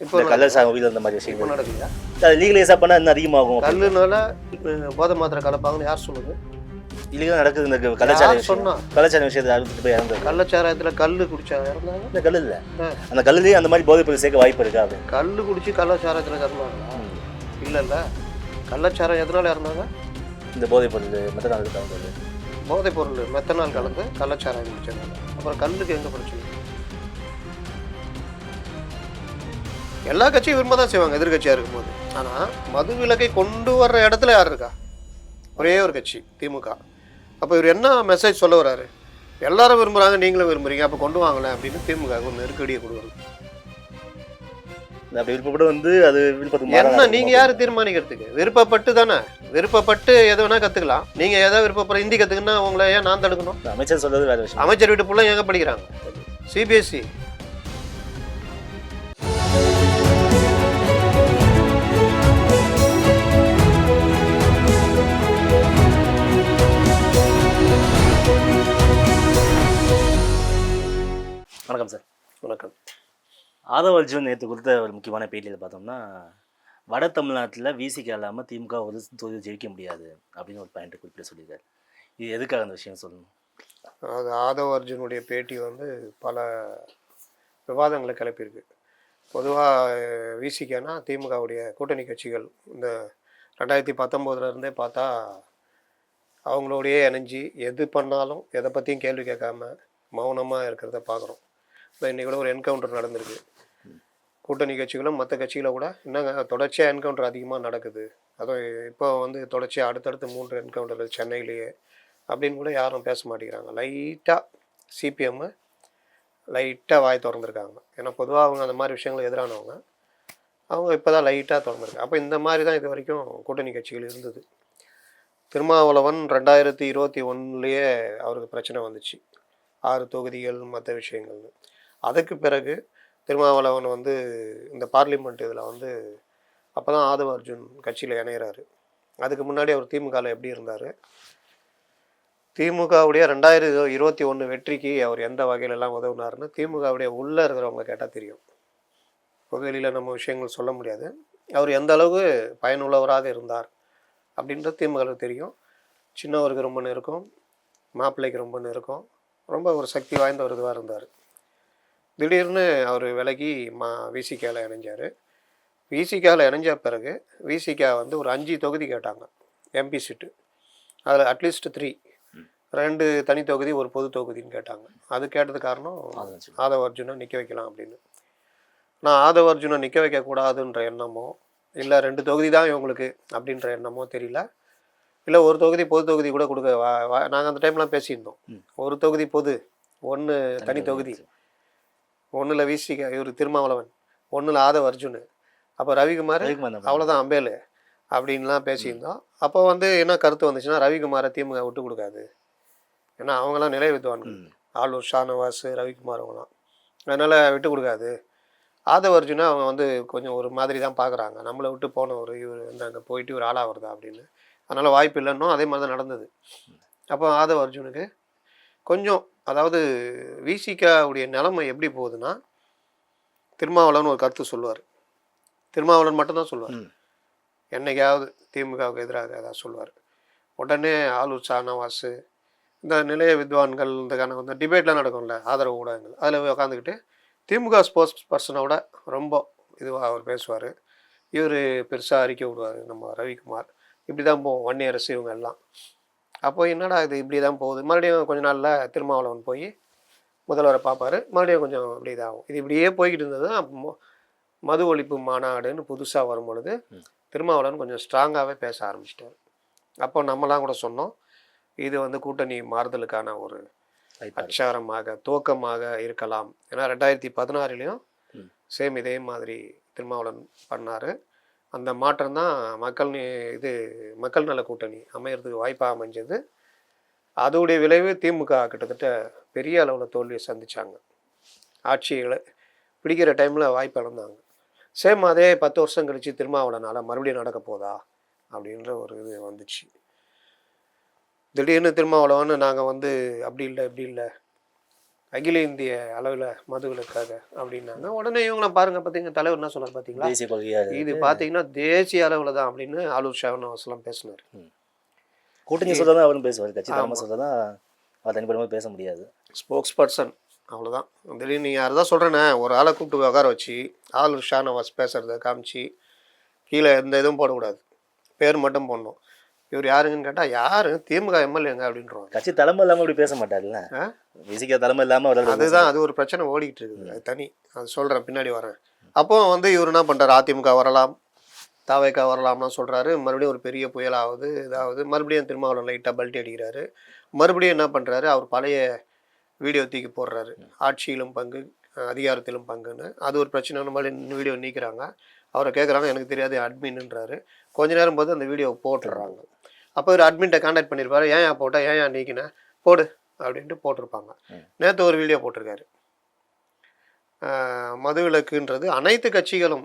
இப்போ கள்ளச்சாரம் உயிர் அந்த மாதிரி இப்போ விஷயங்கள் நடக்குதா? அது லீகலைஸாக பண்ணால் இன்னும் அதிகமாகும். கல்லுனால போதை மாத்திரை கலப்பாங்கன்னு யார் சொல்லுது? இல்லையா நடக்குது இந்த கள்ளச்சாரம் யார் சொன்னா? கள்ளச்சாரம் விஷயத்தை அறுத்துட்டு போய் இறந்தது. கள்ளச்சாராயத்தில் கல் குடிச்சா இறந்தாங்க? இந்த கல் இல்லை, அந்த கல்லுலேயே அந்த மாதிரி போதை பொருள் சேர்க்க வாய்ப்பு இருக்கா? அது கல் குடிச்சு கள்ளச்சாராயத்தில் இறந்தாங்களா? இல்லைல்ல. கள்ளச்சாரம் எதனால இறந்தாங்க? இந்த போதை பொருள் மெத்தனால் கலந்தது. போதைப் பொருள் மெத்தனால் கலந்து கள்ளச்சாராயம் குடிச்சதாங்க. அப்புறம் கல்லுக்கு எங்கே பிரச்சனை? எல்லா கட்சியும் விரும்ப தான் செய்வாங்க எதிர்கட்சியாக இருக்கும்போது. ஆனால் மது விலக்கை கொண்டு வர்ற இடத்துல யார் இருக்கா? ஒரே ஒரு கட்சி, திமுக. அப்போ இவர் என்ன மெசேஜ் சொல்ல வர்றாரு? எல்லாரும் விரும்புகிறாங்க, நீங்களும் விரும்புகிறீங்க, அப்போ கொண்டு வாங்கலை அப்படின்னு திமுக ஒரு நெருக்கடியை கொடுக்குறது. அப்படி விருப்பப்பட்டு அது விருப்பத்துக்கு என்ன நீங்கள் யார் தீர்மானிக்கிறதுக்கு? விருப்பப்பட்டு தானே, விருப்பப்பட்டு எது வேணால் கற்றுக்கலாம். நீங்கள் எதாவது விருப்பப்படுற ஹிந்தி கற்றுக்குன்னா உங்களை ஏன் நான் தடுக்கணும்? அமைச்சர் சொல்றது வேறு விஷயம். அமைச்சர் வீட்டு பிள்ளை எங்கே படிக்கிறாங்க? சிபிஎஸ்சி. வணக்கம் சார். வணக்கம். ஆதவ அர்ஜுன் நேற்று கொடுத்த ஒரு முக்கியமான பேட்டியில் பார்த்தோம்னா, வட தமிழ்நாட்டில் விசிகா இல்லாமல் திமுக ஒரு தொகுதி ஜெயிக்க முடியாது அப்படின்னு ஒரு பாயிண்ட் குறிப்பிட்டு சொல்லியிருக்காரு. இது எதுக்காக அந்த விஷயம் சொல்லணும்? அது ஆதவ அர்ஜுனுடைய பேட்டி பல விவாதங்களை கிளப்பியிருக்கு. பொதுவாக விசிகானா திமுகவுடைய கூட்டணி கட்சிகள் இந்த 2019 பார்த்தா அவங்களோடையே இணைஞ்சி எது பண்ணாலும் எதை பற்றியும் கேள்வி கேட்காம மௌனமாக இருக்கிறத பார்க்குறோம். இன்றைக்கி கூட ஒரு என்கவுண்டர் நடந்திருக்கு. கூட்டணி கட்சிகளும் மற்ற கட்சிகளை கூட என்னங்க தொடர்ச்சியாக என்கவுண்டர் அதிகமாக நடக்குது, அதுவும் இப்போ தொடர்ச்சியாக அடுத்தடுத்து 3 என்கவுண்டர் சென்னையிலேயே அப்படின்னு கூட யாரும் பேச மாட்டேங்கிறாங்க. லைட்டாக சிபிஎம் லைட்டாக வாய் திறந்துருக்காங்க. ஏன்னா பொதுவாக அவங்க அந்த மாதிரி விஷயங்கள் எதிரானவங்க. அவங்க இப்போ தான் லைட்டாக திறந்துருக்காங்க. அப்போ இந்த மாதிரி தான் இது வரைக்கும் கூட்டணி கட்சிகள் இருந்தது. திருமாவளவன் 2021 அவருக்கு பிரச்சனை வந்துச்சு, 6 தொகுதிகள் மற்ற விஷயங்கள்னு. அதுக்கு பிறகு திருமாவளவன் இந்த பார்லிமெண்ட் இதில் அப்போ தான் ஆதவ அர்ஜுன் கட்சியில் இணைகிறாரு. அதுக்கு முன்னாடி அவர் திமுகவில் எப்படி இருந்தார்? திமுகவுடைய 2021 வெற்றிக்கு அவர் எந்த வகையிலெல்லாம் உதவுனாருன்னு திமுகவுடைய உள்ளே இருக்கிறவங்க கேட்டால் தெரியும். பொதுவெளியில் நம்ம விஷயங்கள் சொல்ல முடியாது. அவர் எந்த அளவுக்கு பயனுள்ளவராக இருந்தார் அப்படின்றது திமுகவுக்கு தெரியும். சின்னவருக்கு ரொம்ப நெருக்கம், மாப்பிள்ளைக்கு ரொம்ப நெருக்கம், ரொம்ப ஒரு சக்தி வாய்ந்த ஒரு இதுவாக இருந்தார். திடீர்னு அவர் விலகி விசிகாவில் இணைஞ்சார். விசிகாவில் இணைஞ்ச பிறகு விசிகா ஒரு 5 தொகுதி கேட்டாங்க எம்பி சீட்டு. அதில் அட்லீஸ்ட் 2 தனி தொகுதி, ஒரு பொது தொகுதின்னு கேட்டாங்க. அது கேட்டது காரணம் ஆதவ அர்ஜுனை நிற்க வைக்கலாம் அப்படின்னு. நான் ஆதவ அர்ஜுனை நிற்க வைக்கக்கூடாதுன்ற எண்ணமோ இல்லை 2 தொகுதி தான் இவங்களுக்கு அப்படின்ற எண்ணமோ தெரியல. இல்லை ஒரு தொகுதி பொது தொகுதி கூட கொடுக்க நாங்கள் அந்த டைம்லாம் பேசியிருந்தோம். ஒரு தொகுதி பொது, 1 தனி தொகுதி, 1ல் விசிகா இவர் திருமாவளவன், 1ல் ஆதவ அர்ஜுன், அப்போ ரவிக்குமார் அவ்வளோதான் அம்பேலு அப்படின்லாம் பேசியிருந்தோம். அப்போ என்ன கருத்து வந்துச்சுன்னா, ரவிக்குமாரை திமுக விட்டு கொடுக்காது, ஏன்னா அவங்களாம் நிலை வித்வான்கள், ஆளூர் ஷானவாஸ், ரவிக்குமார் அவங்களாம், அதனால் விட்டு கொடுக்காது. ஆதவ அர்ஜுனை அவங்க கொஞ்சம் ஒரு மாதிரி தான் பார்க்குறாங்க, நம்மளை விட்டு போன ஒரு இவர் அங்கே போயிட்டு ஒரு ஆளாக வருதா அப்படின்னு. அதனால் வாய்ப்பு இல்லைன்னும் அதே மாதிரி தான் நடந்தது. அப்போ ஆதவ அர்ஜுனுக்கு கொஞ்சம், அதாவது விசிகாவுடைய நிலைமை எப்படி போகுதுன்னா, திருமாவளவன் ஒரு கருத்து சொல்லுவார், திருமாவளவன் மட்டும்தான் சொல்லுவார், என்னைக்காவது திமுகவுக்கு எதிராக ஏதாவது சொல்லுவார், உடனே ஆளூர் ஷானவாஸ், இந்த நிலைய வித்வான்கள், இந்த டிபேட்லாம் நடக்கும்ல ஆதரவு ஊடகங்கள், அதில் உட்காந்துக்கிட்டு திமுக ஸ்போர்ட்ஸ் பர்சனோட ரொம்ப இதுவாக அவர் பேசுவார். இவர் பெருசாக அறிக்கை விடுவார், நம்ம ரவிக்குமார். இப்படி தான் போவோம் வன்னியரசு இவங்க எல்லாம். அப்போ என்னடா இது இப்படி தான் போகுது. மறுபடியும் கொஞ்ச நாளில் திருமாவளவன் போய் முதல்வரை பார்ப்பார், மறுபடியும் கொஞ்சம் இப்படி இதாகும். இது இப்படியே போய்கிட்டு இருந்தது. மது ஒழிப்பு மாநாடுன்னு புதுசாக வரும் பொழுது திருமாவளவன் கொஞ்சம் ஸ்ட்ராங்காகவே பேச ஆரம்பிச்சிட்டார். அப்போ நம்மலாம் கூட சொன்னோம், இது கூட்டணி மாறுதலுக்கான ஒரு அச்சாரமாக துவக்கமாக இருக்கலாம். ஏன்னா 2016 சேம் இதே மாதிரி திருமாவளவன் பண்ணார். அந்த மாற்றம் தான் மக்கள் நல கூட்டணி அமையறதுக்கு வாய்ப்பாக அமைஞ்சது. அதோடைய விளைவு திமுக கிட்டத்தட்ட பெரிய அளவில் தோல்வியை சந்தித்தாங்க. ஆட்சிகளை பிடிக்கிற டைமில் வாய்ப்பு இழந்தாங்க. சேம் அதே 10 வருஷம் கழித்து திருமாவளவனால் மறுபடியும் நடக்க போதா அப்படின்ற ஒரு இது வந்துச்சு. திடீர்னு திருமாவளவன் நாங்கள் அப்படி இல்லை இப்படி இல்லை, அகில இந்திய அளவில் மதுவிலக்காக அப்படின்னாங்க. உடனே இவங்களாம் பாருங்க பார்த்தீங்க தலைவர் என்ன சொன்னார் பார்த்தீங்களா, தேசிய கொள்கையா இது பார்த்தீங்கன்னா தேசிய அளவில் தான் அப்படின்னு ஆலூர் ஷானவாஸ்லாம் பேசினார். கூட்டணி சொல்றதான் அவரும் பேசுவார், கட்சி தலைமை ஆமா. சொல்றதான் அவர் தனிப்படமாக பேச முடியாது. ஸ்போக்ஸ் பர்சன் அவ்வளோதான். திடீர்னு நீங்கள் யார் தான் சொல்கிறேனே ஒரு ஆளை கூப்பிட்டு உட்கார வச்சு ஆலூர் ஷானவாஸ் பேசுகிறத காமிச்சு கீழே எந்த இதுவும் போடக்கூடாது, பேர் மட்டும் போடணும். இவர் யாருங்கன்னு கேட்டால் யாரு திமுக எம்எல்ஏங்க அப்படின்றவாங்க. கட்சி தலைமை இல்லாமல் அப்படி பேச மாட்டார்ல, விசிக தலைமை இல்லாமல் அவரால் அதுதான் அது ஒரு பிரச்சனை ஓடிக்கிட்டு இருக்குது. அது தனி, அது சொல்கிறேன் பின்னாடி வரேன். அப்போ வந்து இவர் என்ன பண்ணுறாரு, அதிமுக வரலாம் தாவேக்கா வரலாம்னா சொல்கிறாரு. மறுபடியும் ஒரு பெரிய புயலாவது இதாவது மறுபடியும் திருமாவளவன் லைட்டாக பல்ட்டி அடிக்கிறாரு. மறுபடியும் என்ன பண்ணுறாரு, அவர் பழைய வீடியோ தூக்கி போடுறாரு, ஆட்சியிலும் பங்கு அதிகாரத்திலும் பங்குன்னு. அது ஒரு பிரச்சனை, மறுபடியும் வீடியோ நீக்கிறாங்க. அவரை கேட்குறாங்க, எனக்கு தெரியாது அட்மின்ன்றாரு. கொஞ்ச நேரம் போது அந்த வீடியோ போட்டுடுறாங்க. அப்போ ஒரு அட்மின்ட்ட கான்டாக்ட் பண்ணியிருப்பாரு, ஏன் போட்டால் ஏன் நீக்கினேன் போடு அப்படின்ட்டு போட்டிருப்பாங்க. நேற்று ஒரு வீடியோ போட்டிருக்காரு. மதுவிலக்குன்றது அனைத்து கட்சிகளும்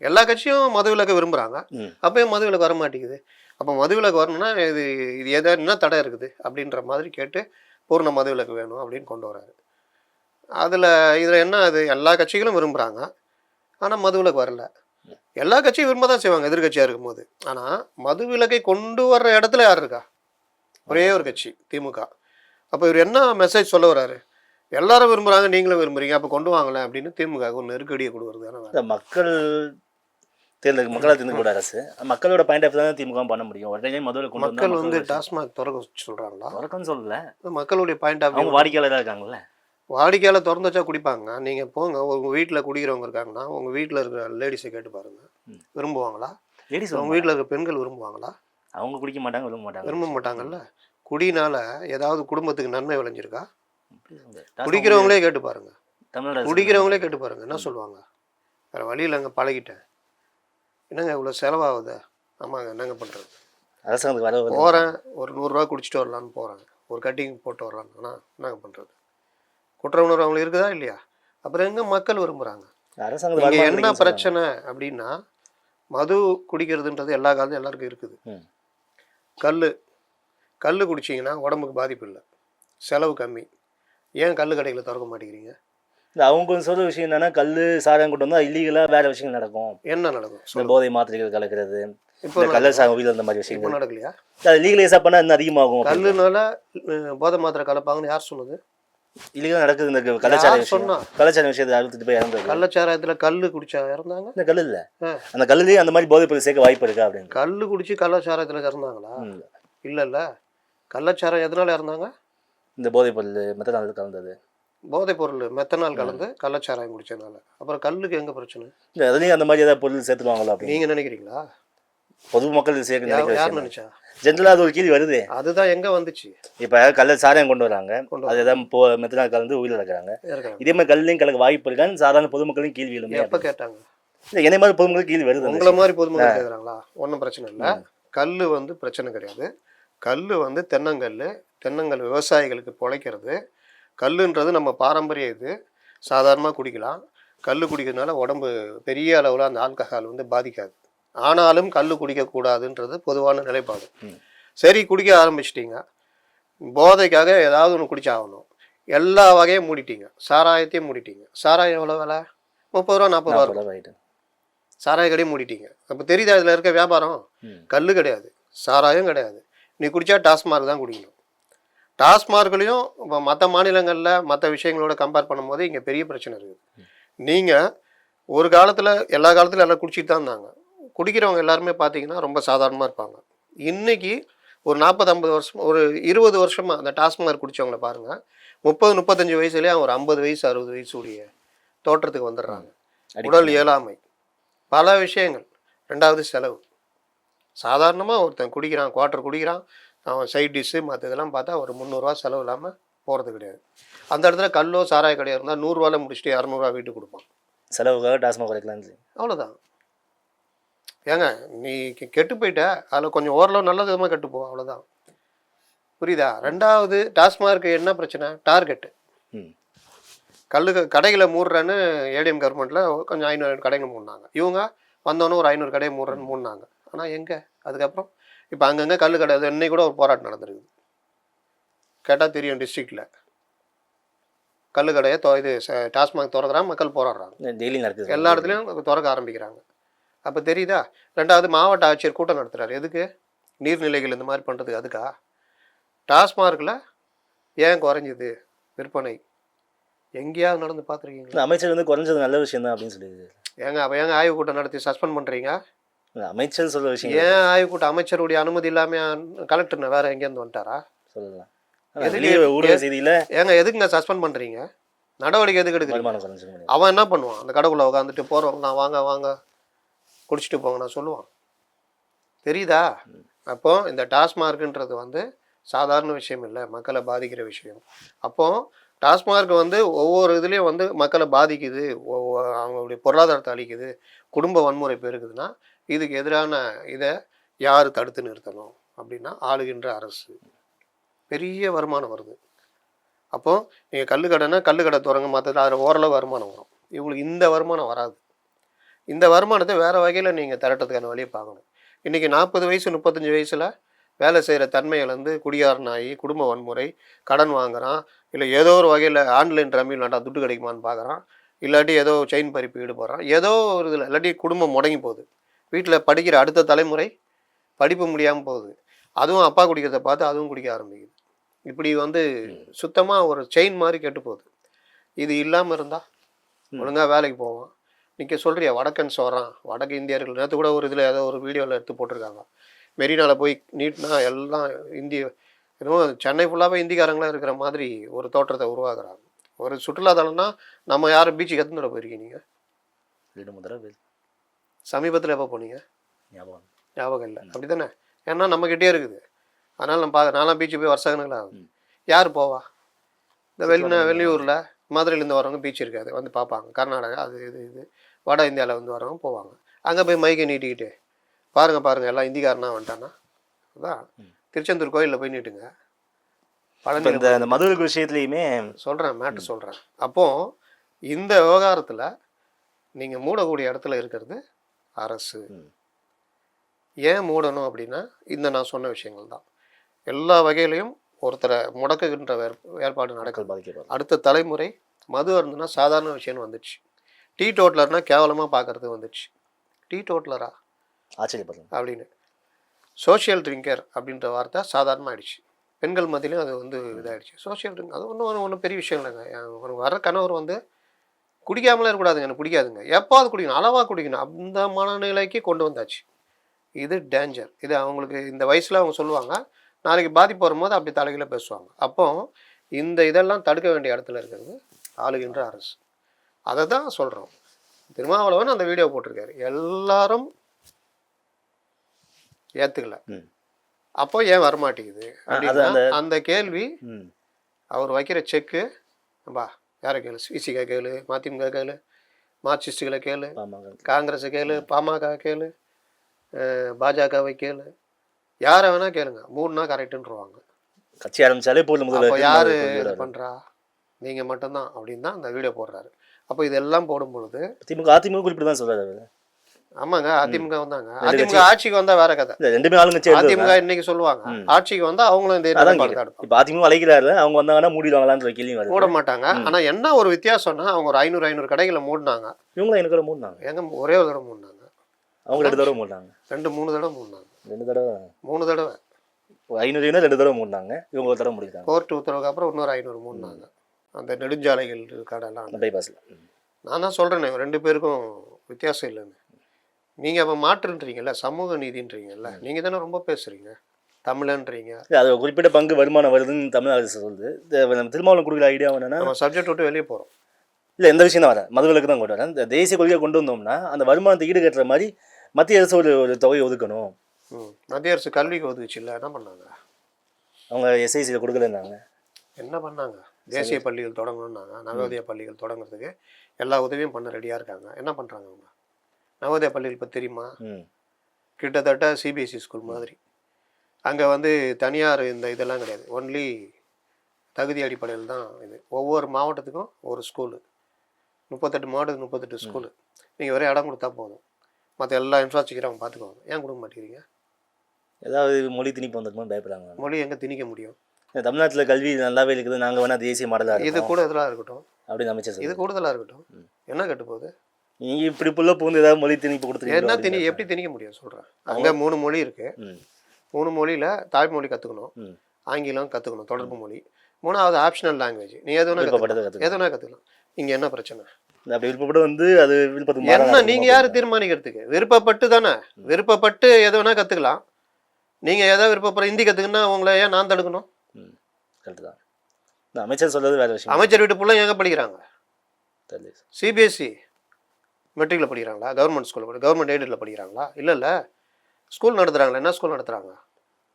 எல்லா கட்சியும் மதுவிலக்கு விரும்புகிறாங்க, அப்போயும் மதுவிலக்கு வர மாட்டேங்குது. அப்போ மதுவிலக்கு வரணும்னா இது இது என்ன தடை இருக்குது அப்படின்ற மாதிரி கேட்டு பூர்ண மதுவிலக்கு வேணும் அப்படின்னு கொண்டு வராரு. இதில் என்ன, அது எல்லா கட்சிகளும் விரும்புகிறாங்க, ஆனால் மதுவிலக்கு வரல. எல்லா கட்சியும் விரும்ப தான் செய்வாங்க எதிர்கட்சியாக இருக்கும்போது. ஆனால் மதுவிலக்கை கொண்டு வர்ற இடத்துல யார் இருக்கா, ஒரே ஒரு கட்சி திமுக. அப்போ இவர் என்ன மெசேஜ் சொல்ல வர்றாரு, எல்லாரும் விரும்புகிறாங்க நீங்களும் விரும்புகிறீங்க, அப்போ கொண்டு வாங்கலை அப்படின்னு திமுக ஒரு நெருக்கடியை கொடுக்குறது தானே. மக்கள் மக்களால் தேர்ந்தெடுக்கப்பட்ட அரசு, மக்களோட பாயிண்ட் ஆஃப் தான் திமுக பண்ண முடியும். உடனே மதுவிலக்கு மக்கள் வந்து டாஸ்மாக் திறக்க சொல்கிறாங்களா, திறக்கன்னு சொல்லல, மக்களுடைய பாயிண்ட் ஆஃப் அவங்க வாடிக்கையாளராக இருக்காங்கல்ல. வாடிக்கையாளர் திறந்து வச்சா குடிப்பாங்க. நீங்கள் போங்க, உங்கள் வீட்டில் குடிக்கிறவங்க இருக்காங்கன்னா உங்கள் வீட்டில் இருக்கிற லேடிஸை கேட்டு பாருங்கள், விரும்புவாங்களா? லேடிஸ் உங்கள் வீட்டில் இருக்கிற பெண்கள் விரும்புவாங்களா? அவங்க குடிக்க மாட்டாங்க, விரும்ப மாட்டாங்கல்ல. குடினால ஏதாவது குடும்பத்துக்கு நன்மை விளைஞ்சிருக்கா? குடிக்கிறவங்களே கேட்டு பாருங்க, குடிக்கிறவங்களே கேட்டு பாருங்க, என்ன சொல்லுவாங்க? வேறு வழியில் அங்கே பழகிட்டேன், என்னங்க இவ்வளோ செலவாகுது, ஆமாங்க என்னங்க பண்ணுறது, அரசாங்கத்துக்கு வர போகிறேன் ஒரு 100 ரூபா குடிச்சிட்டு வரலான்னு போகிறேன், ஒரு கட்டிங் போட்டு வரலான்னு, ஆனால் என்னங்க பண்ணுறது, குற்ற உணர்வு அவங்களுக்கு இருக்குதா இல்லையா? அப்புறம் எங்கே மக்கள் விரும்புகிறாங்க? இங்கே என்ன பிரச்சனை அப்படின்னா, மது குடிக்கிறதுன்றது எல்லா காலத்தும் எல்லாருக்கும் இருக்குது. கல் குடிச்சிங்கன்னா உடம்புக்கு பாதிப்பு இல்லை, செலவு கம்மி. ஏன் கல் கடைகளை திறக்க மாட்டேங்கிறீங்க? அவங்க சொல்கிற விஷயம் என்னன்னா, கல் சாராயம் கொண்டு வந்தால் இல்லீகலாக வேறு விஷயங்கள் நடக்கும். என்ன நடக்கும்? இந்த போதை மாத்திரைகள் கலக்கிறது, இப்போ கள்ள சாகுவில் அந்த மாதிரி விஷயங்கள் நடக்கலையா? அது லீகலைஸாக பண்ணால் இன்னும் அதிகமாகும். கல்லுனால போதை மாத்திரை கலப்பாங்கன்னு யார் சொன்னது? இல்லீகலாக நடக்குது. இந்த கள்ளச்சாராய விஷயத்தை அறுத்துட்டு போய் இறந்தது. கள்ளச்சாராயத்தில் கல் குடிச்சா இறந்தாங்க? இந்த கல் இல்லை, அந்த கல்லுலேயே அந்த மாதிரி போதை பொருள் சேர்க்க வாய்ப்பு இருக்கா அப்படின்னு. கல் குடிச்சு கள்ளச்சாராயத்தில் இறந்தாங்களா? இல்லைல்ல. கள்ளச்சாராயம் எதனால இறந்தாங்க? இந்த போதை பொருள் மெத்தனால் கலந்தது, போதை பொருள் மெத்தனால் கலந்து கள்ளச்சாராயம் குடிச்சதுனால. அப்புறம் கல்லுக்கு எங்கே பிரச்சனை? இல்லை, அதுலேயும் அந்த மாதிரி ஏதாவது பொருள் சேர்த்துருவாங்களா அப்படின்னு நீங்கள் நினைக்கிறீங்களா? பொதுமக்கள் சேர்க்க யார் நினைச்சா? ஜென்ரலாக அது ஒரு கேள்வி வருது. அதுதான் எங்கே வந்துச்சு? இப்போ கல்ல சாராயம் கொண்டு வராங்க, அது எதாவது மெத்தனால் கலந்து உயிர் இறக்குறாங்க. இதே மாதிரி கல்லையும் கலக்க வாய்ப்பு இருக்கான்னு சாதாரண பொதுமக்களையும் கேள்வி எழுமே. எப்போ கேட்டாங்க? இல்லை, என்னை மாதிரி பொதுமக்கள் கேள்வி வருது. உங்களை மாதிரி பொதுமக்கள் கேட்குறாங்களா? ஒன்றும் பிரச்சனை இல்லை. கல் வந்து பிரச்சனை கிடையாது. கல் வந்து தென்னங்கல் விவசாயிகளுக்கு பிழைக்கிறது. கல்லுன்றது நம்ம பாரம்பரிய இது, சாதாரணமாக குடிக்கலாம். கல் குடிக்கிறதுனால உடம்பு பெரிய அளவில் அந்த ஆல்கஹால் வந்து பாதிக்காது. ஆனாலும் கல் குடிக்கக்கூடாதுன்றது பொதுவான நிலைப்பாடு. சரி, குடிக்க ஆரம்பிச்சிட்டிங்க, போதைக்காக ஏதாவது ஒன்று குடிச்சாகணும். எல்லா வகையும் மூடிட்டீங்க, சாராயத்தையும் மூடிட்டீங்க. சாராயம் எவ்வளோ விலை? 30 ரூபா 40 ரூபா. சாராய கடையும் மூடிட்டீங்க. அப்போ தெரியுதா இதில் இருக்க வியாபாரம்? கல் கிடையாது, சாராயம் கிடையாது. நீ குடித்தா டாஸ்மார்க் தான் குடிக்கணும். டாஸ்மார்க்லேயும் இப்போ மற்ற மாநிலங்களில் மற்ற விஷயங்களோட கம்பேர் பண்ணும்போது இங்கே பெரிய பிரச்சனை இருக்குது. நீங்கள் ஒரு காலத்தில் எல்லா காலத்துலையும் எல்லாம் குடிச்சிட்டு தான் இருந்தாங்க. குடிக்கிறவங்க எல்லாருமே பார்த்தீங்கன்னா ரொம்ப சாதாரணமாக இருப்பாங்க. இன்றைக்கி ஒரு 40-50 வருஷம், ஒரு 20 வருஷமாக அந்த டாஸ்மார்க் குடித்தவங்கள பாருங்கள், 30-35 வயசுலேயே ஒரு 50 வயசு 60 வயசு உடைய தோற்றத்துக்கு வந்துடுறாங்க. உடல் இயலாமை, பல விஷயங்கள். ரெண்டாவது செலவு. சாதாரணமாக ஒருத்தன் குடிக்கிறான், குவார்ட்டர் குடிக்கிறான், அவன் சைட் டிஷ்ஷு மற்ற இதெல்லாம் பார்த்தா ஒரு 300 ரூபா செலவு இல்லாமல் போகிறது கிடையாது. அந்த இடத்துல கல்லோ சாராய கடையாக இருந்தால் 100 ரூபாயில் முடிச்சுட்டு 200 ரூபா வீட்டுக்கு கொடுப்பான். செலவுக்காக டாஸ்மாக் குறைக்கலாம், அவ்வளோதான். ஏங்க நீ கெட்டு போயிட்ட, அதில் கொஞ்சம் ஓரளவு நல்ல விதமாக கெட்டுப்போ, அவ்வளோதான். புரியுதா? ரெண்டாவது டாஸ்மார்க்கு என்ன பிரச்சனை? டார்கெட்டு. கடைகளை மூடுறேன்னு ஏடிஎம் கவர்மெண்ட்டில் கொஞ்சம் 500 கடைகள் மூடினாங்க. இவங்க வந்தோன்னே ஒரு 500 கடையை மூடுறேன்னு மூடினாங்க. ஆனால் எங்கே அதுக்கப்புறம் இப்போ அங்கங்கே கல் கடை, இன்னைக்கு கூட ஒரு போராட்டம் நடந்திருக்குது, கேட்டால் தெரியும் டிஸ்ட்ரிக்டில். கள்ளு கடையை டாஸ்மாக் திறக்கிறாங்க, மக்கள் போராடுறாங்க. டெய்லி நடக்குது. எல்லா இடத்துலையும் திறக்க ஆரம்பிக்கிறாங்க. அப்போ தெரியுதா? 2வது மாவட்ட ஆட்சியர் கூட்டம் நடத்துகிறார். எதுக்கு? நீர்நிலைகள் இந்த மாதிரி பண்ணுறதுக்கு. அதுக்கா? டாஸ்மார்க்கில் ஏன் குறைஞ்சிது விற்பனை? எங்கேயாவது நடந்து பார்த்துருக்கீங்களா? அமைச்சர் வந்து குறைஞ்சது நல்ல விஷயம் தான் அப்படின்னு சொல்லியிருக்காரு. அப்போ ஏங்க ஆய்வு கூட்டம் நடத்தி சஸ்பெண்ட் பண்ணுறீங்க? அமைச்சர் சொல்கிற விஷயம் ஏன் ஆய்வு கூட்டம் அமைச்சருடைய அனுமதி இல்லாமல் கலெக்டர் வேறு எங்கேருந்து வந்துட்டாரா? சொல்லலாம். ஊடக செய்தியில் எதுக்குங்க சஸ்பெண்ட் பண்ணுறீங்க? நடவடிக்கை எதுக்கு எடுக்கிறீங்க? அவன் என்ன பண்ணுவான்? அந்த கடைக்குள்ளே உட்காந்துட்டு போகிறோம், நான் வாங்க குடிச்சிட்டு போங்க நான் சொல்லுவான். தெரியுதா? அப்போ இந்த டாஸ்மார்க்குன்றது வந்து சாதாரண விஷயம் இல்லை, மக்களை பாதிக்கிற விஷயம். அப்போ டாஸ்மார்க் வந்து ஒவ்வொரு இதுலேயும் வந்து மக்களை பாதிக்குது, அவங்களுடைய பொருளாதாரத்தை அளிக்குது, குடும்ப வன்முறை பெருகுதுன்னா இதுக்கு எதிரான இதை யார் தடுத்து நிறுத்தணும் அப்படின்னா ஆளுகின்ற அரசு. பெரிய வருமானம் வருது. அப்போது நீங்கள் கல்லுக்கடைனா கல்லுக்கடை திறங்க, மற்றது அதில் ஓரளவு வருமானம் வரும். இவங்களுக்கு இந்த வருமானம் வராது. இந்த வருமானத்தை வேறு வகையில் நீங்கள் திரட்டத்துக்கான வழியை பார்க்கணும். இன்றைக்கி 40 வயசு 35 வயசில் வேலை செய்கிற தன்மையிலேருந்து குடியாரனாகி குடும்ப வன்முறை, கடன் வாங்குகிறான், இல்லை ஏதோ ஒரு வகையில் ஆன்லைன் ரம்மி விளாண்டா துட்டு கிடைக்குமான்னு பார்க்குறான், இல்லாட்டி ஏதோ செயின் பறிப்பு ஈடுபடுறான், ஏதோ ஒரு இதில் இல்லாட்டி குடும்பம் முடங்கி போகுது, வீட்டில் படிக்கிற அடுத்த தலைமுறை படிப்பு முடியாமல் போகுது, அதுவும் அப்பா குடிக்கிறத பார்த்து அதுவும் குடிக்க ஆரம்பிக்குது. இப்படி வந்து சுத்தமாக ஒரு செயின் மாதிரி கெட்டு போகுது. இது இல்லாமல் இருந்தால் ஒழுங்காக வேலைக்கு போவான். நிற்க சொல்கிறியா வடக்கன்ஸ் வரான், வடக்கு இந்தியர்கள். நேற்று கூட ஒரு இதில் ஏதோ ஒரு வீடியோவில் எடுத்து போட்டிருக்காங்க. மெரினாவில் போய் நீட்னா எல்லாம் இந்திய என்னமோ சென்னை ஃபுல்லாகவே இந்திக்காரங்களாம் இருக்கிற மாதிரி ஒரு தோற்றத்தை உருவாக்குறாங்க. ஒரு சுற்றுலாத்தலம்னா நம்ம யாரும் பீச்சுக்கு எத்தனை தடவை போயிருக்கீங்க? நீங்கள் 2-3 தடவை. சமீபத்தில் எப்போ போனீங்க? ஞாபகம் இல்லை. அப்படி தானே? ஏன்னா நம்மக்கிட்டே இருக்குது. அதனால் நான்லாம் பீச்சு போய் வருஷக்கணக்கில் ஆகும். யார் போவா? இந்த வெளியூரில் மதுரையிலேருந்து வரவங்க பீச் இருக்காது, வந்து பார்ப்பாங்க. கர்நாடகா அது இது வட இந்தியாவில் வந்து வரவங்க போவாங்க. அங்கே போய் மைக்கை நீட்டிக்கிட்டு பாருங்கள் எல்லாம் இந்திக்காரனா வந்துட்டானா. அதான் திருச்செந்தூர் கோயிலில் போய் நீட்டுங்க. பழனி இந்த மதுரை விஷயத்துலையுமே சொல்கிறேன், மேட்ரு சொல்கிறேன். அப்போது இந்த விவகாரத்தில் நீங்கள் மூடக்கூடிய இடத்துல இருக்கிறது அரசு. ஏன் மூடணும் அப்படின்னா இந்த நான் சொன்ன விஷயங்கள் தான். எல்லா வகையிலையும் ஒருத்தரை முடக்குகின்ற ஏற்பாடு நடக்குது. அடுத்த தலைமுறை மது அருந்துனா சாதாரண விஷயம்னு வந்துச்சு. டீ டோட்லர்னா கேவலமாக பார்க்கறது வந்துச்சு. டீ டோட்லரா ஆச்சரியப்படுறேன் அப்படின்னு. சோஷியல் ட்ரிங்கர் அப்படின்ற வார்த்தை சாதாரணமாக ஆயிடுச்சு. பெண்கள் மத்தியிலையும் அது வந்து இதாகிடுச்சு. சோஷியல் ட்ரிங்க் அது ஒன்றும் பெரிய விஷயம் இல்லைங்க. ஒரு வர கணவர் வந்து குடிக்காமலே இருக்கக்கூடாதுங்க, எனக்கு பிடிக்காதுங்க, எப்பாவது குடிக்கணும், அளவாக குடிக்கணும், அந்த மனநிலைக்கு கொண்டு வந்தாச்சு. இது டேஞ்சர். இது அவங்களுக்கு இந்த வயசில் அவங்க சொல்லுவாங்க, நாளைக்கு பாதிப்பு வரும்போது அப்படி தலைகளை பேசுவாங்க. அப்போ இந்த இதெல்லாம் தடுக்க வேண்டிய இடத்துல இருக்கிறது ஆளுகின்ற அரசு. அதை தான் சொல்கிறோம். திருமாவளவன் அந்த வீடியோ போட்டிருக்காரு, எல்லாரும் ஏற்றுக்கல, அப்போ ஏன் வரமாட்டேங்குது அப்படின்னா அந்த கேள்வி அவர் வைக்கிற செக்கு பா யாரை கேளு, சிசிகா கேளு, மதிமுக கேளு, மார்க்சிஸ்டுகளை கேளு, காங்கிரஸை கேளு, பாமக கேளு, பாஜகவை கேளு, யாரை வேணா கேளுங்க, 3 நாள் கரெக்டுன்றுவாங்க. கட்சி ஆரம்பிச்சாலே போதும், யாரு இது பண்றா, நீங்க மட்டும்தான் அப்படின்னு தான் அந்த வீடியோ போடுறாரு. அப்போ இதெல்லாம் போடும் பொழுது அதிமுக குறிப்பிட்டு தான் சொல்றாரு. ஆமாங்க, அதிமுக வந்தாங்க, அதிமுக ஆட்சிக்கு வந்தா வேற கதை. ரெண்டுமே ஆளுங்கட்சி. அதிமுக இன்னைக்கு சொல்லுவாங்க, ஆட்சிக்கு வந்தா அவங்களும் இந்த இப்ப அதிமுக அழைக்கிறாரு, அவங்க வந்தாங்கன்னா மூடிடுவாங்களான்ற கேள்வி வருது. மூட மாட்டாங்க. ஆனா என்ன ஒரு வித்தியாசம்னா அவங்க ஒரு 500 கடைகளை மூடினாங்க, இவங்களும் எனக்கு கூட மூடினாங்க. எங்க ஒரே ஒரு தடவை மூடினாங்க, அவங்க 2 தடவை மூடினாங்க, 2-3 தடவை மூடினாங்க, 2 தடவை 3 தடவை 500 2 தடவை மூடினாங்க, இவங்க ஒரு தடவை முடிக்கிறாங்க. கோர்ட் உத்தரவுக்கு அப்புறம் இன்னொரு 500 மூடினாங்க. அந்த நெடுஞ்சாலைகள் கடைலாம் பைபாஸ்ல. நான் தான் சொல்றேனே 2 பேருக்கும் வித்தியாசம் இல்லைன்னு. நீங்கள் அப்போ மாற்றுன்றீங்கல்ல, சமூக நீதின்றீங்கல்ல, நீங்கள் தானே ரொம்ப பேசுகிறீங்க, தமிழன்றீங்க. அது குறிப்பிட்ட பங்கு வருமானம் வருதுன்னு தமிழ் அரசு சொல்லுது. திருமாவளவன் கொடுக்குற ஐடியா என்னன்னா, நம்ம சப்ஜெக்ட் விட்டு வெளியே போகிறோம். இல்லை, எந்த விஷயம் தான் வரேன், மதுவிலக்கு தான் கொண்டு வரேன். இந்த தேசிய கொள்கையை கொண்டு வந்தோம்னா அந்த வருமானத்தை ஈடுகட்டுற மாதிரி மத்திய அரசு ஒரு தொகையை ஒதுக்கணும். மத்திய அரசு கல்விக்கு ஒதுக்குச்சு இல்லை, என்ன பண்ணாங்க அவங்க? எஸ்ஐசியில் கொடுக்கலன்னாங்க. என்ன பண்ணாங்க? தேசிய பள்ளிகள் தொடங்கணுன்னாங்க, நவோதய பள்ளிகள் தொடங்குறதுக்கு எல்லா உதவியும் பண்ண ரெடியாக இருக்காங்க. என்ன பண்ணுறாங்க அவங்க? நவோதய பள்ளிகள் இப்போ தெரியுமா, கிட்டத்தட்ட சிபிஎஸ்சி ஸ்கூல் மாதிரி. அங்கே வந்து தனியார் இந்த இதெல்லாம் கிடையாது, ஒன்லி தகுதி அடிப்படையில் தான் இது. ஒவ்வொரு மாவட்டத்துக்கும் ஒரு ஸ்கூலு, 38 மாவட்டத்துக்கு 38 ஸ்கூலு. நீங்கள் ஒரே இடம் கொடுத்தா போதும், மற்ற எல்லா இன்ஃப்ராஸ்ட்ரக்சரும் அவங்க பார்த்துக்குவாங்க. ஏன் கொடுக்க மாட்டேங்கிறீங்க? ஏதாவது மொழி திணிப்பு வந்துருமோ பயப்படுறாங்க. மொழி எங்கே திணிக்க முடியும்? தமிழ்நாட்டில் கல்வி நல்லாவே இருக்குது, நாங்கள் வேணால் தேசிய மாடலாக இது இருக்கும் கூட இதெல்லாம் இருக்கட்டும், அப்படின்னு அமைச்சர் இது சொல்லுங்கள். கூடுதலாக இருக்கட்டும். என்ன கெட்டு போகுது? நீங்கள் இப்படி புள்ள பூந்து ஏதாவது மொழி திணிப்பு என்ன கொடுத்துருக்கீங்க. எப்படி திணிக்க முடியும் சொல்கிறேன். அங்கே 3 மொழி இருக்குது. 3 மொழியில் தாய்மொழி கற்றுக்கணும், ஆங்கிலம் கற்றுக்கணும், தொடர்பு மொழி. 3வது ஆப்ஷனல் லாங்குவேஜ். நீ எதுனா கற்றுக்கலாம். இங்கே என்ன பிரச்சனை? அப்படி விருப்பப்பட்டு வந்து அது விருப்பத்துக்கு என்ன நீங்கள் யார் தீர்மானிக்கிறதுக்கு? விருப்பப்பட்டு தானே, விருப்பப்பட்டு எது வேணால் கற்றுக்கலாம். நீங்கள் எதாவது விருப்பப்படுற ஹிந்தி கற்றுக்குன்னா உங்களை ஏன் நான் தடுக்கணும்? கரெக்டு தான். இந்த அமைச்சர் சொல்றது வேறு விஷயம். அமைச்சர் வீட்டு பிள்ளை எங்கே படிக்கிறாங்க? தெரியல. சிபிஎஸ்சி மெட்ரிக்கில் படிக்கிறாங்களா, கவர்மெண்ட் ஸ்கூலில் கவர்மெண்ட் எய்டடில் படிக்கிறாங்களா? இல்லை ஸ்கூல் நடத்துகிறாங்களா? என்ன ஸ்கூல் நடத்துகிறாங்க?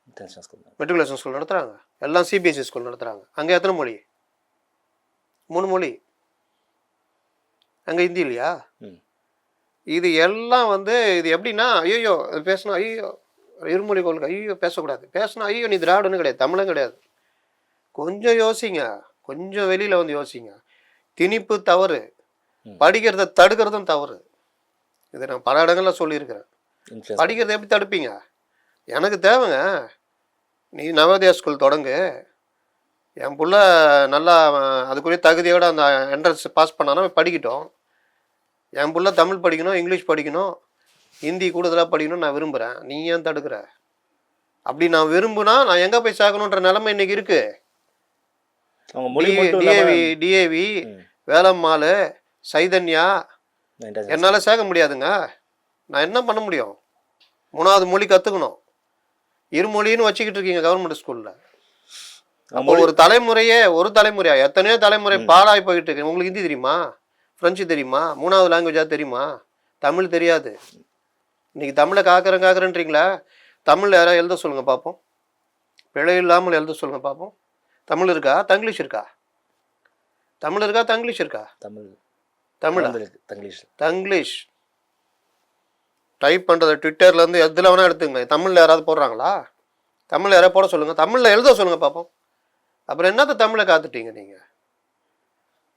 இன்டர்நேஷனல் ஸ்கூல், மெட்ரிகுலேஷன் ஸ்கூல் நடத்துகிறாங்க. எல்லாம் சிபிஎஸ்சி ஸ்கூல் நடத்துகிறாங்க. அங்கே எத்தனை மொழி? 3 மொழி. அங்கே ஹிந்தி இல்லையா? இது எல்லாம் இது எப்படின்னா, ஐயோ பேசணும், ஐயோ இருமொழி கொள்கை, ஐயோ பேசக்கூடாது, பேசணும், ஐயோ நீ திராவிடன்னு கிடையாது, தமிழும் கிடையாது. கொஞ்சம் யோசிங்க, கொஞ்சம் வெளியில் வந்து யோசிங்க. திணிப்பு தவறு, படிக்கிறத தடுக்கிறதும் தவறு. இதை நான் பல இடங்களில் சொல்லியிருக்கிறேன். படிக்கிறத எப்படி தடுப்பீங்க? எனக்கு தேவைங்க, நீ நவோதயா ஸ்கூல் தொடங்கு, என் புள்ள நல்லா அதுக்குரிய தகுதியோடு அந்த என்ட்ரன்ஸ் பாஸ் பண்ணானா படிக்கட்டும். என் புள்ள தமிழ் படிக்கணும், இங்கிலீஷ் படிக்கணும், ஹிந்தி கூடுதலாக படிக்கணும்னு நான் விரும்புகிறேன். நீ ஏன் தடுக்கிற? அப்படி நான் விரும்புனா நான் எங்கே போய் சேர்க்கணுன்ற நிலைமை இன்னைக்கு இருக்குது. டிஏவி, வேலம்மாள், சைதன்யா என்னால் சேர்க்க முடியாதுங்க. நான் என்ன பண்ண முடியும்? 3வது மொழி கற்றுக்கணும். இருமொழின்னு வச்சுக்கிட்டு இருக்கீங்க கவர்மெண்ட் ஸ்கூலில். அப்போ ஒரு தலைமுறையா எத்தனையோ தலைமுறை பாழாகி போய்கிட்டு இருக்கு. உங்களுக்கு ஹிந்தி தெரியுமா? ஃப்ரெஞ்சு தெரியுமா? 3வது லாங்குவேஜாக தெரியுமா? தமிழ் தெரியாது. இன்னைக்கு தமிழை காக்கிறேன்றீங்களா? தமிழில் யாராவது எழுத சொல்லுங்கள் பார்ப்போம். பிழை இல்லாமல் எழுத சொல்லுங்கள் பார்ப்போம். தமிழ் இருக்கா? தங்கிலீஷ் இருக்கா? தமிழ் இருக்கா? தங்கிலீஷ் இருக்கா? தங்கிலீஷ் டைப் பண்ணுறது ட்விட்டர்லேருந்து எதில் வேணால் எடுத்துங்க. தமிழில் யாராவது போடுறாங்களா? தமிழில் யாராவது போட சொல்லுங்கள், தமிழில் எழுத சொல்லுங்கள் பார்ப்போம். அப்புறம் என்னத்த தமிழை காத்துட்டீங்க நீங்கள்?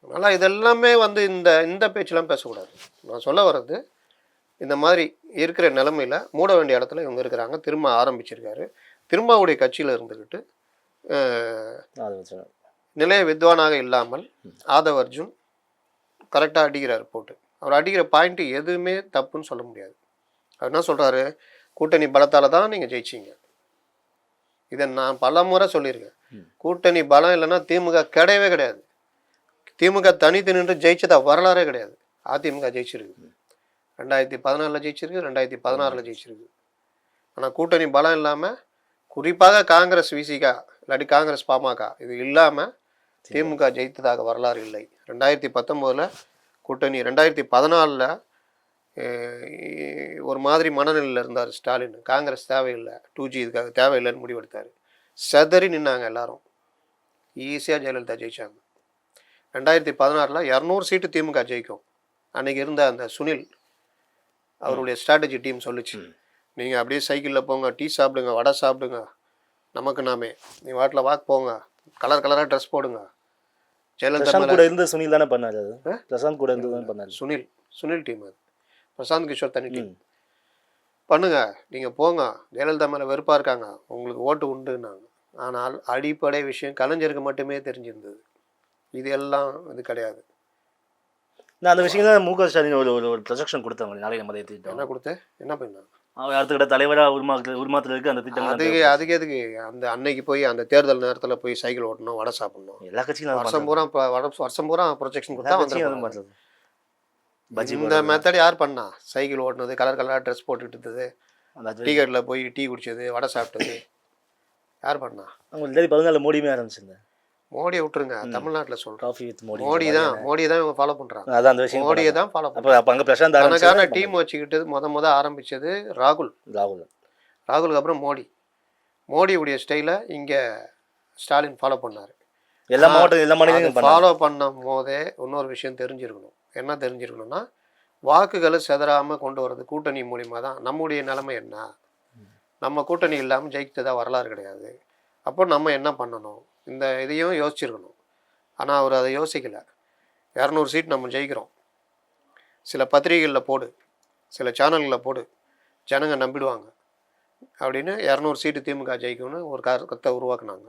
அதனால் இதெல்லாமே இந்த பேச்செல்லாம் பேசக்கூடாது. நான் சொல்ல வர்றது, இந்த மாதிரி இருக்கிற நிலைமையில் மூட வேண்டிய இடத்துல இவங்க இருக்கிறாங்க. திரும்ப ஆரம்பிச்சிருக்காரு. திரும்பவுடைய கட்சியில் இருந்துக்கிட்டு நிலைய வித்வானாக இல்லாமல் ஆதவ் அர்ஜுன் கரெக்டாக அடிக்கிறார் போட்டு. அவர் அடிக்கிற பாயிண்ட்டு எதுவுமே தப்புன்னு சொல்ல முடியாது. அவர் என்ன சொல்கிறாரு? கூட்டணி பலத்தால் தான் நீங்கள் ஜெயிச்சிங்க. இதை நான் பல முறை சொல்லியிருக்கேன். கூட்டணி பலம் இல்லைன்னா திமுக கிடையவே கிடையாது. திமுக தனித்து நின்று ஜெயிச்சதா வரலாறே கிடையாது. அதிமுக ஜெயிச்சிருக்கு, 2014 ஜெயிச்சிருக்கு, 2016 ஜெயிச்சிருக்கு. ஆனால் கூட்டணி பலம் இல்லாமல், குறிப்பாக காங்கிரஸ் விசிகா இல்லாட்டி காங்கிரஸ் பாமக இது இல்லாமல் திமுக ஜெயித்ததாக வரலாறு இல்லை. 2019 கூட்டணி, 2014 ஒரு மாதிரி மனநிலையில் இருந்தார் ஸ்டாலின். காங்கிரஸ் தேவையில்லை, 2G இதுக்காக தேவையில்லைன்னு முடிவெடுத்தார். செதறி நின்னாங்க எல்லாரும். ஈஸியாக ஜெயலலிதா ஜெயிச்சாங்க. 2016 200 சீட்டு திமுக ஜெயிக்கும். அன்றைக்கி இருந்த அந்த சுனில் அவருடைய ஸ்ட்ராட்டஜி டீம் சொல்லிச்சு, நீங்கள் அப்படியே சைக்கிளில் போங்க, டீ சாப்பிடுங்க, வடை சாப்பிடுங்க, நமக்கு நாமே, நீ வாட்டில் வாக் போங்க, கலராக ட்ரெஸ் போடுங்க. ஜெயலலிதா கூட இருந்த சுனில் தானே பண்ணாரு. பிரசாந்த் கூட இருந்து தான் பண்ணாரு. சுனில் டீம் அது. பிரசாந்த் கிஷோர் தனி டீம். பண்ணுங்க, நீங்கள் போங்க, ஜெயலலிதா மேலே வெறுப்பாக இருக்காங்க, உங்களுக்கு ஓட்டு உண்டுன்னாங்க. ஆனால் அடிப்படை விஷயம் கலைஞருக்கு மட்டுமே தெரிஞ்சிருந்தது. இது எல்லாம் இது கிடையாது. நான் அந்த விஷயம் தான் முக ஸ்டாலின் ஒரு ப்ரொஜெக்ஷன் கொடுத்தாங்க. நாளைக்கு நம்ம திட்டம் என்ன கொடுத்து என்ன பண்ணாங்க? அவர் அடுத்த கிட்ட தலைவராக உருமாத்தில் இருக்கு அந்த திட்டம். அதுக்கு எதுக்கு அந்த அன்னைக்கு போய் அந்த தேர்தல் நேரத்தில் போய் சைக்கிள் ஓட்டணும், வடை சாப்பிடணும்? எல்லா கட்சியும் வருஷம் பூரா ப்ரொஜெக்ஷன் கொடுத்தா இந்த மெத்தட் யார் பண்ணா? சைக்கிள் ஓட்டுனது, கலராக ட்ரெஸ் போட்டுட்டு இருந்தது, டீ போய் டீ குடிச்சது, வடை சாப்பிட்டது யார் பண்ணா? அவங்க 14 மோடியுமே ஆரம்பிச்சிருந்தேன். மோடியை விட்டுருங்க, தமிழ்நாட்டில் சொல்கிறேன். மோடி தான் இவங்க ஃபாலோ பண்ணுறாங்க. அதான் அந்த விஷயம், மோடியை தான் ஃபாலோ பண்ணுறாங்க. அப்போ அங்கே பிரசாந்த் தனக்கான டீம் வச்சுக்கிட்டு முத ஆரம்பித்தது ராகுலுக்கு அப்புறம் மோடியுடைய ஸ்டைலை இங்கே ஸ்டாலின் ஃபாலோ பண்ணார். எல்லா மாநிலங்களும் ஃபாலோ பண்ணும் போதே இன்னொரு விஷயம் தெரிஞ்சிருக்கணும். என்ன தெரிஞ்சிருக்கணும்னா, வாக்குகளை செதறாமல் கொண்டு வர்றது கூட்டணி மூலிமா தான். நம்முடைய நிலைமை என்ன? நம்ம கூட்டணி இல்லாமல் ஜெயித்ததா வரலாறு கிடையாது. அப்போ நம்ம என்ன பண்ணணும்? இந்த இதையும் யோசிச்சிருக்கணும். ஆனால் அவர் அதை யோசிக்கலை. 200 சீட் நம்ம ஜெயிக்கிறோம், சில பத்திரிகைகளில் போடு, சில சேனல்களில் போடு, ஜனங்க நம்பிடுவாங்க அப்படின்னு 200 சீட்டு திமுக ஜெயிக்கும்னு ஒரு கருத்தை உருவாக்குனாங்க.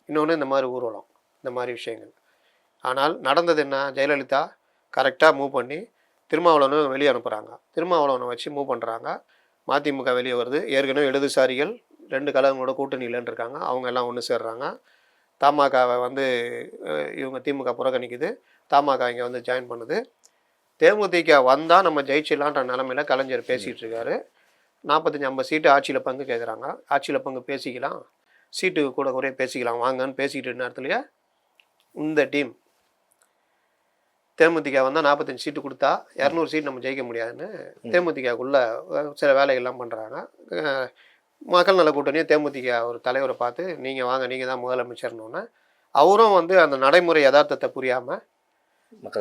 இன்னொன்று இந்த மாதிரி ஊர்வலம், இந்த மாதிரி விஷயங்கள். ஆனால் நடந்தது என்ன, ஜெயலலிதா கரெக்டாக மூவ் பண்ணி திருமாவளவனை வெளியே அனுப்புகிறாங்க. திருமாவளவனை வச்சு மூவ் பண்ணுறாங்க. மதிமுக வெளியே வருது. ஏற்கனவே இடதுசாரிகள் 2 கழகங்களோட கூட்டணியிலன்னு இருக்காங்க. அவங்க எல்லாம் ஒன்று சேர்றாங்க. தமாகாவை வந்து இவங்க திமுக புறக்கணிக்குது. தமாக இங்கே வந்து ஜாயின் பண்ணுது. தேமுதிக வந்தால் நம்ம ஜெயிச்சிடலான்ற நிலமையில கலைஞர் பேசிகிட்டு இருக்காரு. 45-50 சீட்டு ஆட்சியில் பங்கு கேட்குறாங்க. ஆட்சியில் பங்கு பேசிக்கலாம், சீட்டுக்கு கூட குறைய பேசிக்கலாம் வாங்கன்னு பேசிக்கிட்டு நேரத்துலையே இந்த டீம் தேமுதிக வந்தால் 45 சீட்டு கொடுத்தா 200 சீட் நம்ம ஜெயிக்க முடியாதுன்னு தேமுதிகக்குள்ளே சில வேலைகள்லாம் பண்ணுறாங்க. மக்கள் நல கூட்டணியை தேமுதிக ஒரு தலைவரை பார்த்து நீங்கள் வாங்க, நீங்கள் தான் முதலமைச்சர்னோன்னே அவரும் வந்து அந்த நடைமுறை யதார்த்தத்தை புரியாமல்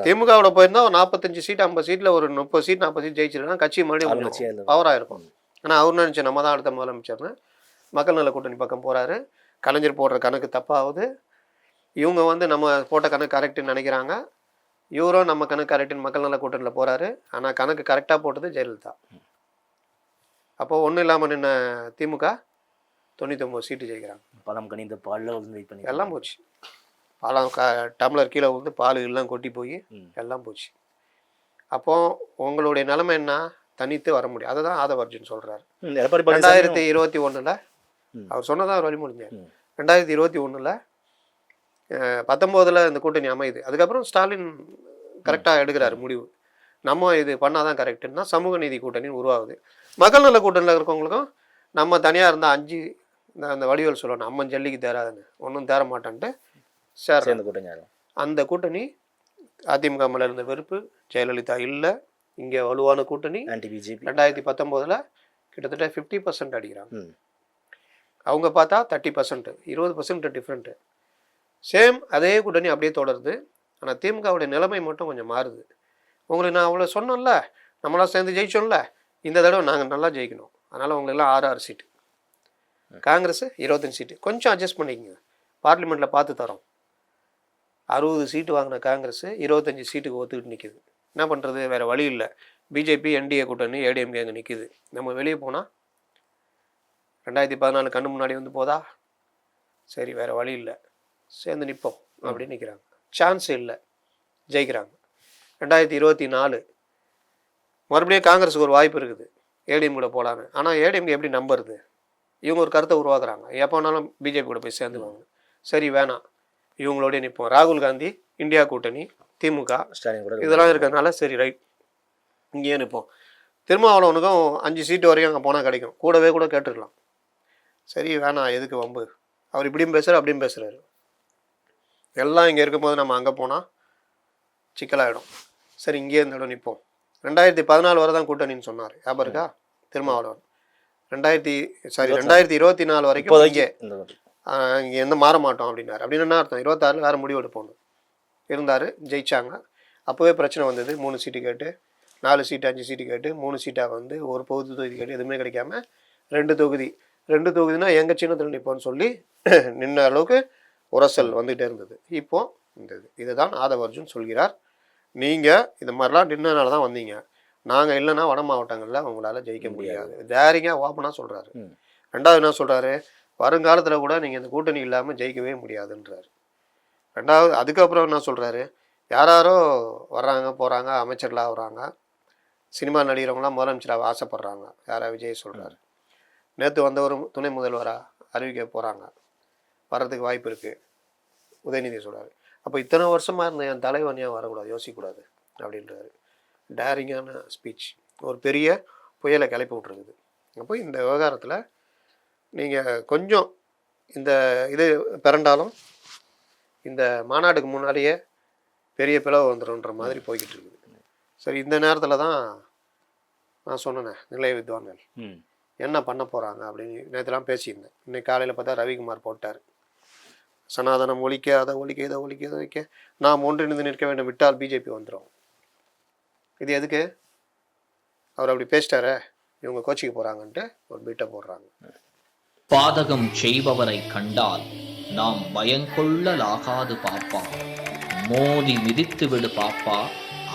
திமுகவோட போயிருந்தா ஒரு 45 சீட் 50 சீட்டில் ஒரு 30 சீட் 40 சீட் ஜெயிச்சிருக்கா கட்சி மறுபடியும் பவராக இருக்கும். ஆனால் அவர் நினச்சி நம்ம தான் அடுத்த முதலமைச்சர்னு மக்கள் நல கூட்டணி பக்கம் போகிறாரு. கலைஞர் போடுற கணக்கு தப்பாகுது. இவங்க வந்து நம்ம போட்ட கணக்கு கரெக்டுன்னு நினைக்கிறாங்க. இவரும் நம்ம கணக்கு கரெக்டுன்னு மக்கள் நல கூட்டணியில் போகிறாரு. ஆனால் கணக்கு கரெக்டாக போட்டது ஜெயலலிதா. அப்போது ஒன்றும் இல்லாமல் நின்ன திமுக 99 சீட்டு ஜெயிக்கிறாங்க. பழம் கணிந்த பாலில் வெயிட் பண்ணி எல்லாம் போச்சு. பழம் டம்ளர் கீழே வந்து பால் எல்லாம் கொட்டி போய் எல்லாம் போச்சு. அப்போது உங்களுடைய நிலைமை என்ன, தனித்து வர முடியும். அதை தான் ஆதவ அர்ஜுன் சொல்கிறார். 2021 அவர் சொன்னதான் அவர் வழி முடிஞ்சார். 2021 19 இந்த கூட்டணி அமையுது. அதுக்கப்புறம் ஸ்டாலின் கரெக்டாக எடுக்கிறாரு முடிவு. நம்ம இது பண்ணாதான் கரெக்டுன்னா சமூக நீதி கூட்டணி உருவாகுது. மக்கள் நல கூட்டணியில் இருக்கவங்களுக்கும் நம்ம தனியாக இருந்தால் 5 அந்த வடிவேல் சொல்லணும், அம்மன் ஜல்லிக்கு தேராதுன்னு, ஒன்றும் தேர மாட்டேன்ட்டு சேர்ந்த கூட்டணி. அந்த கூட்டணி அதிமுக மேலே இருந்த வெறுப்பு, ஜெயலலிதா இல்லை, இங்கே வலுவான கூட்டணி. 2019 கிட்டத்தட்ட 50% அடிக்கிறாங்க. அவங்க பார்த்தா 30%, 20% டிஃப்ரெண்ட்டு. சேம் அதே கூட்டணி அப்படியே தொடருது. ஆனால் திமுகவுடைய நிலைமை மட்டும் கொஞ்சம் மாறுது. உங்களுக்கு நான் அவ்வளோ சொன்னோம்ல, நம்மளாம் சேர்ந்து ஜெயிச்சோம்ல, இந்த தடவை நாங்கள் நல்லா ஜெயிக்கணும், அதனால் உங்களெல்லாம் 6 சீட்டு, காங்கிரஸ் 25 சீட்டு, கொஞ்சம் அட்ஜஸ்ட் பண்ணிக்கங்க, பார்லிமெண்ட்டில் பார்த்து தரோம். 60 சீட்டு வாங்கின காங்கிரஸ் 25 சீட்டுக்கு ஒத்துக்கிட்டு நிற்கிது. என்ன பண்ணுறது, வேறு வழி இல்லை. பிஜேபி என்டிஏ கூட்டணி ஏடிஎம்கே அங்கே நிற்கிது. நம்ம வெளியே போனால் 2014 கண்ணு முன்னாடி வந்து போதா, சரி வேறு வழி இல்லை, சேர்ந்து நிற்போம் அப்படின்னு நிற்கிறாங்க. சான்ஸ் இல்லை, ஜெயிக்கிறாங்க. 2024 மறுபடியும் காங்கிரஸுக்கு ஒரு வாய்ப்பு இருக்குது, ஏடிஎம் கூட போகலான்னு. ஆனால் ஏடிஎம்கே எப்படி நம்புறது? இவங்க ஒரு கருத்தை உருவாக்குறாங்க, எப்போனாலும் பிஜேபி கூட போய் சேர்ந்துக்குவாங்க. சரி வேணாம், இவங்களோடய நிற்போம். ராகுல் காந்தி இந்தியா கூட்டணி, திமுக, ஸ்டாலின் கூட இதெல்லாம் இருக்கிறதுனால சரி ரைட் இங்கேயே நிற்போம். திருமாவளவனுக்கும் 5 சீட்டு வரைக்கும் அங்கே போனால் கிடைக்கும், கூடவே கூட கேட்டுருக்கலாம். சரி வேணாம், எதுக்கு வம்பு, அவர் இப்படியும் பேசுகிறார் அப்படியும் பேசுகிறாரு, எல்லாம் இங்கே இருக்கும்போது நம்ம அங்கே போனால் சிக்கலாகிடும். சரி இங்கேயே இந்த இடம் நிற்போம். 2014 வரை தான் கூட்டணின்னு சொன்னார், ஞாபகம் இருக்கா திருமாவளவன்? 2024 வரைக்கும் இங்கே எந்த மாற மாட்டோம் அப்படின்னாரு. அப்படின்னு என்ன அர்த்தம், 26 வேறு முடிவு எடுப்போம் இருந்தார். ஜெயிச்சாங்க. அப்போவே பிரச்சனை வந்தது. 3 சீட்டு கேட்டு 4 சீட்டு 5 சீட்டு கேட்டு 3 சீட்டாக வந்து ஒரு பொது தொகுதி கேட்டு எதுவுமே கிடைக்காம 2 தொகுதினா எங்கள் சின்னத்தில் நிற்போன்னு சொல்லி நின்ன அளவுக்கு உரசல் வந்துகிட்டே இருந்தது. இப்போ இந்த இதுதான் ஆதவ அர்ஜுன் சொல்கிறார், நீங்கள் இது மாதிரிலாம் நின்னனால தான் வந்தீங்க, நாங்கள் இல்லைன்னா வட மாவட்டங்களில் உங்களால் ஜெயிக்க முடியாது. டேரிங்காக ஓப்பனாக சொல்கிறாரு. 2வது என்ன சொல்கிறாரு, வருங்காலத்தில் கூட நீங்கள் இந்த கூட்டணி இல்லாமல் ஜெயிக்கவே முடியாதுன்றாரு. 2வது அதுக்கப்புறம் என்ன சொல்கிறாரு, யாரோ வர்றாங்க போகிறாங்க, அமைச்சர்களாக வராங்க, சினிமா நடிகரவங்களாம் முதலமைச்சராக ஆசைப்பட்றாங்க, விஜய் சொல்கிறாரு. நேற்று வந்த ஒரு துணை முதல்வராக அறிவிக்க போகிறாங்க, வர்றதுக்கு வாய்ப்பு இருக்குது, உதயநிதி சொல்கிறாரு. அப்போ இத்தனை வருஷமாக இருந்த என் தலைவன் ஏன் வரக்கூடாது, யோசிக்கக்கூடாது அப்படின்றாரு. டேரிங்கான ஸ்பீச் ஒரு பெரிய புயலை கிளப்பி விட்ருக்குது. அப்போ இந்த விவகாரத்தில் நீங்கள் கொஞ்சம் இந்த இது பிறண்டாலும் இந்த மாநாட்டுக்கு முன்னாடியே பெரிய பிளவு வந்துடும்ன்ற மாதிரி போய்கிட்டு இருக்குது. சரி, இந்த நேரத்தில் தான் நான் சொன்னேன், நிலைய வித்வான்கள் என்ன பண்ண போகிறாங்க அப்படின்னு நேற்றுலாம் பேசியிருந்தேன். இன்னைக்கு காலையில் பார்த்தா ரவிக்குமார் போட்டார், சனாதனம் ஒழிக்க, அதை ஒழிக்க, இதை ஒழிக்க, இதை ஒழிக்க நாம் ஒன்றிணைந்து நிற்க வேண்டும், விட்டால் பிஜேபி வந்துடும். இது எதுக்கு, அவர் அப்படி பேசிட்டார, இவங்க கோச்சிக்கு போகிறாங்கன்ட்டு ஒரு பீட்டை போடுறாங்க. பாதகம் செய்பவரை கண்டால் நாம் பயங்கொள்ளலாகாது பாப்பா, மோதி மிதித்து விடு பாப்பா,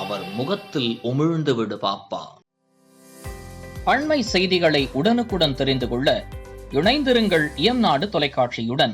அவர் முகத்தில் உமிழ்ந்து விடு பாப்பா. அண்மை செய்திகளை உடனுக்குடன் தெரிந்து கொள்ள இணைந்திருங்கள் இயம்நாடு தொலைக்காட்சியுடன்.